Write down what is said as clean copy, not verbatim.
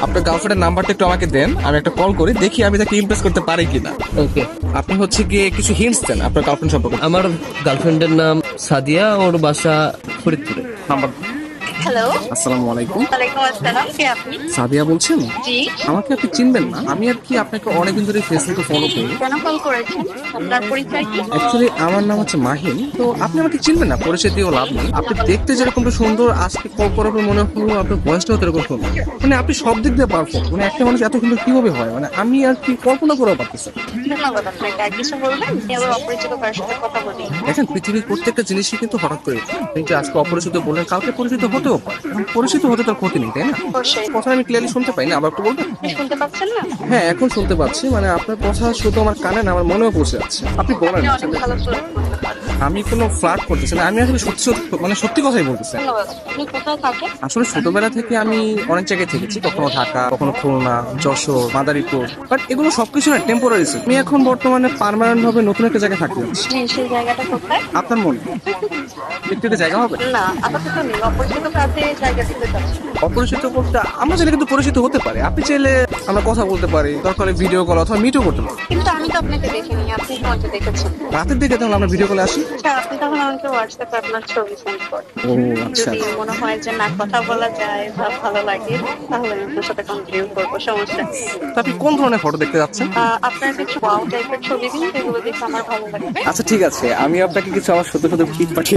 আপনার গার্লফ্রেন্ডের নাম্বারটা একটু আমাকে দেন, আমি একটা কল করি, দেখি আমি তাকে ইমপ্রেস করতে পারি কিনা। ওকে। আপনি হচ্ছে গিয়ে কিছু হিন্টস দেন আপনার গার্লফ্রেন্ড সম্পর্কে। আমার গার্লফ্রেন্ডের নাম সাদিয়া, ওর বাসা ফরিদপুরে। নাম্বার। হ্যালো। আসসালামু আলাইকুম। ওয়ালাইকুম আসসালাম, কে আপনি? সাদিয়া বলছেন? জি। আমাকে আপনি চিনবেন না, আমি আর কি আপনাকে অনেকদিন ধরে ফেসবুকে ফলো করি। কেন কল করেছেন? আপনার পরিচয় কি? অ্যাকচুয়ালি আমার নাম হচ্ছে মাহিন, তো আপনি আমাকে চিনবেন না, পরিচয় দিয়েও লাভ নেই। আপনি দেখতে যেরকমটা সুন্দর, আজকে কল করার পর মনে হলো আপনার বয়সটাও এরকম সুন্দর। মানে আপনি সব দিক দিয়ে পারফেক্ট, মানে একটা মানুষ এত সুন্দর কিভাবে হয়, মানে আমি আর কি কল্পনা করেও পারতেছি না। ধন্যবাদ আপনাকে। আর কিছু বলবেন? আমি আবার অপরিচিত কারোর সাথে কথা বলি। দেখেন, পৃথিবীর প্রত্যেকটা জিনিসই কিন্তু হঠাৎ করে হয়। আপনি যে আজকে অপরিচিত বললেন, কালকে পরিচিত হতেও পারে। এখন পরিচিত হতে তার ক্ষতি নেই, তাই না? অবশ্যই। কথা আমি ক্লিয়ারলি শুনতে পাই না, আবার একটু বলবেন? শুনতে পাচ্ছেন না? হ্যাঁ, এখন শুনতে পাচ্ছি। মানে আপনার কথা শুধু আমার কানে না, আমার মনেও পৌঁছে যাচ্ছে। আপনি বলেন। আপনি অনেক ভালো ফ্লার্ট করতে পারেন। আমি কোনো ফ্লার্ট করতেছি না, আমি আসলে সত্যি সত্যি, মানে সত্যি কথাই বলতেছি। ধন্যবাদ। আপনি কোথায় থাকেন? আসলে ছোটবেলা থেকে আমি অনেক জায়গায় থেকেছি, কখনো ঢাকা, কখনো খুলনা, যশোর, মাদারীপুর, বাট এগুলো সবকিছু না টেম্পোরারি। আমি এখন বর্তমানে পার্মানেন্ট ভাবে নতুন একটা জায়গায় থাকতে যাচ্ছি। জি, সেই জায়গাটা কোথায়? আপনার মনে একটু একটা জায়গা হবে? না, আপাতত নেই। অপরিচিত কাছে জায়গা দিতে চাচ্ছি। অপরিচিত বলতে আমরা চাইলে কিন্তু পরিচিত হতে পারি। আপনি চাইলে আমরা কথা বলতে পারি, দরকার হলে ভিডিও কল অথবা মিটও করতে পারি। কিন্তু আমি তো আপনাকে দেখিনি, আপনি তো আমাকে দেখেছেন। রাতের দিকে তাহলে আমরা ভিডিও কলে আসি। আচ্ছা, আপনি তখন আমাকে হোয়াটসঅ্যাপে আপনার ছবি সেন্ড করেন। ও আচ্ছা। যদি মনে হয় যে না, কথা বলা যায় বা ভালো লাগে, তাহলে আমি আপনার সাথে কন্টিনিউ করবো, সমস্যা নেই। তো আপনি কোন ধরনের ফটো দেখতে যাচ্ছেন? আপনার কিছু ওয়াও টাইপের ছবি দিন, যেগুলো দেখে আমার ভালো লাগবে। আচ্ছা ঠিক আছে, আমি আপনাকে কিছু আমার সত্য সত্য পিক পাঠিয়ে